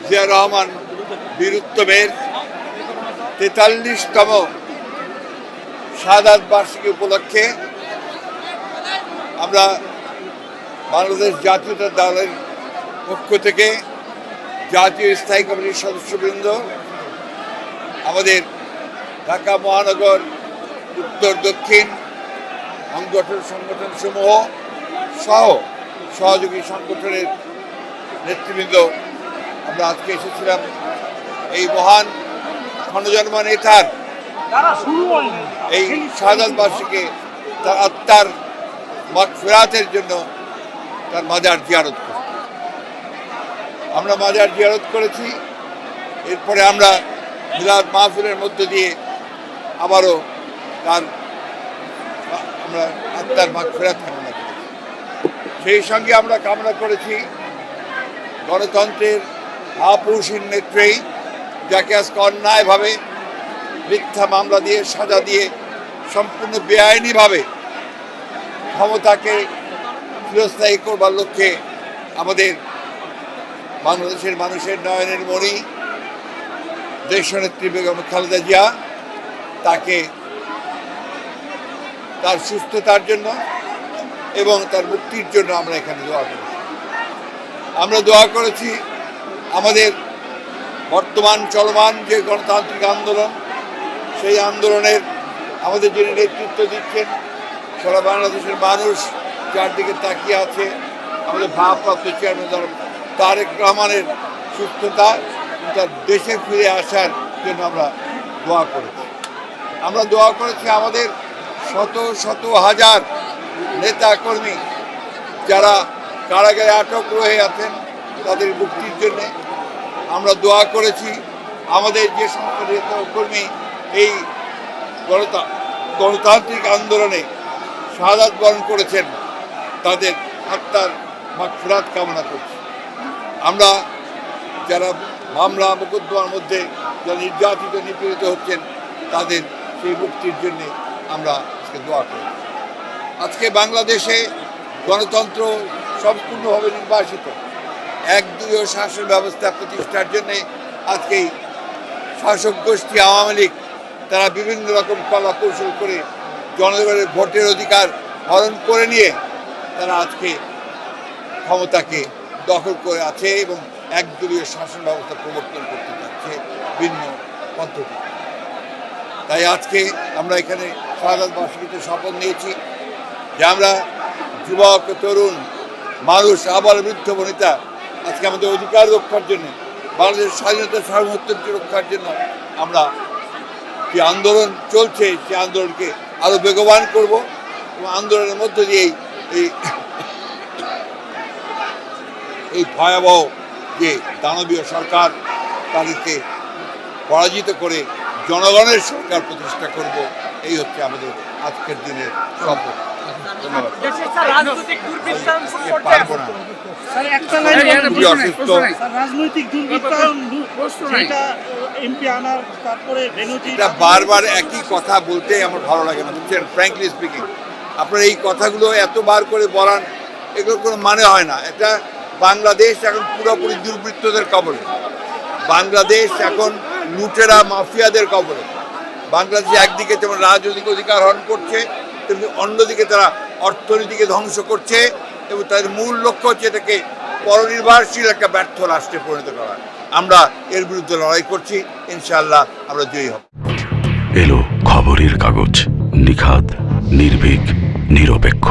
জিয়া রহমান বীরুত্তমের ৪৩তম শাহাদাত বার্ষিকী উপলক্ষে আমরা বাংলাদেশ জাতীয়তা দলের পক্ষ থেকে জাতীয় স্থায়ী কমিটির সদস্যবৃন্দ, আমাদের ঢাকা মহানগর উত্তর দক্ষিণ সংগঠন সমূহ সহ সহযোগী সংগঠনের নেতৃবৃন্দ আমরা আজকে এসেছিলাম এই মহান ক্ষণজন্মা নেতার এই শাহাদাত বার্ষিকী তার আত্মার মাগফিরাতের জন্য তার মাজার জিয়ারত করতে। আমরা মাজার জিয়ারত করেছি। এরপরে আমরা মিলাদ মাহফিলের মধ্য দিয়ে আবারও আমরা আত্মার মাগফিরাত কামনা করেছি। সেই সঙ্গে আমরা কামনা করেছি গণতন্ত্রের আপৌষীর নেত্রী, যাকে আজকে অন্যায়ভাবে মিথ্যা মামলা দিয়ে সাজা দিয়ে সম্পূর্ণ বেআইনিভাবে ক্ষমতাকে চিরস্থায়ী করবার লক্ষ্যে আমাদের বাংলাদেশের মানুষের নয়নের মণি দেশনেত্রী বেগম খালেদা জিয়া, তাকে তার সুস্থতার জন্য এবং তার মুক্তির জন্য আমরা এখানে দোয়া করেছি। আমরা দোয়া করেছি আমাদের বর্তমান চলমান যে গণতান্ত্রিক আন্দোলন, সেই আন্দোলনের আমাদের যিনি নেতৃত্ব দিচ্ছেন, সারা বাংলাদেশের মানুষ যার দিকে তাকিয়ে আছে, আমাদের ভারপ্রাপ্ত চেয়ারম্যান তারেক রহমানের সুস্থতা, তার দেশে ফিরে আসার জন্য আমরা দোয়া করেছি। আমরা দোয়া করেছি আমাদের শত শত হাজার নেতা কর্মী যারা কারাগারে আটক রয়ে আছেন, তাদের মুক্তির জন্যে। আমরা দোয়া করেছি আমাদের যে সমস্ত নেতা কর্মী এই গণতান্ত্রিক আন্দোলনে শাহাদাত বরণ করেছেন, তাদের আত্মার মাগফিরাত কামনা করছি। আমরা যারা মামলা মোকদ্দমার মধ্যে যারা নির্যাতিত নিপীড়িত হচ্ছেন, তাদের সেই মুক্তির জন্যে আমরা আজকে দোয়া করি। আজকে বাংলাদেশে গণতন্ত্র সম্পূর্ণভাবে নির্বাসিত, একদলীয় শাসন ব্যবস্থা প্রতিষ্ঠার জন্যে আজকে শাসক গোষ্ঠী আওয়ামী লীগ তারা বিভিন্ন রকম কলা কৌশল করে জনগণের ভোটের অধিকার হরণ করে নিয়ে তারা আজকে ক্ষমতাকে দখল করে আছে এবং একদলীয় শাসন ব্যবস্থা প্রবর্তন করতে যাচ্ছে ভিন্ন পদ্ধতি। তাই আজকে আমরা এখানে শাহাদাত বার্ষিকীতে শপথ নিয়েছি যে আমরা যুবক, তরুণ, মানুষ, আবার বৃদ্ধ বনিতা আজকে আমাদের অধিকার রক্ষার জন্য, বাংলাদেশের স্বাধীনতা সার্বভৌমত্ব রক্ষার জন্য আমরা যে আন্দোলন চলছে সেই আন্দোলনকে আরও বেগবান করব এবং আন্দোলনের মধ্য দিয়েই এই ভয়াবহ যে দানবীয় সরকার, তাদেরকে পরাজিত করে জনগণের সরকার প্রতিষ্ঠা করব। এই হচ্ছে আমাদের আজকের দিনের শপথ। ধন্যবাদ। রাজনৈতিক বারবার একই কথা বলতে আমার ভালো লাগে না, বুঝছেন? ফ্র্যাঙ্কলি স্পিকিং, আপনার এই কথাগুলো এতবার করে বলান, এগুলোর কোনো মানে হয় না। এটা বাংলাদেশ এখন পুরোপুরি দুর্বৃত্তদের কবলে, বাংলাদেশ এখন লুটেরা মাফিয়াদের কবলে। বাংলাদেশ একদিকে যেমন রাজনৈতিক অধিকার হরণ করছে, তেমনি অন্যদিকে তারা অর্থনীতিকে ধ্বংস করছে এবং তাদের মূল লক্ষ্য হচ্ছে এটাকে পরনির্ভরশীল একটা ব্যর্থ রাষ্ট্রে পরিণত করা। আমরা এর বিরুদ্ধে লড়াই করছি, ইনশাআল্লাহ আমরা জয়ী হব। এলো খবরের কাগজ, নিখাত, নির্ভীক, নিরপেক্ষ।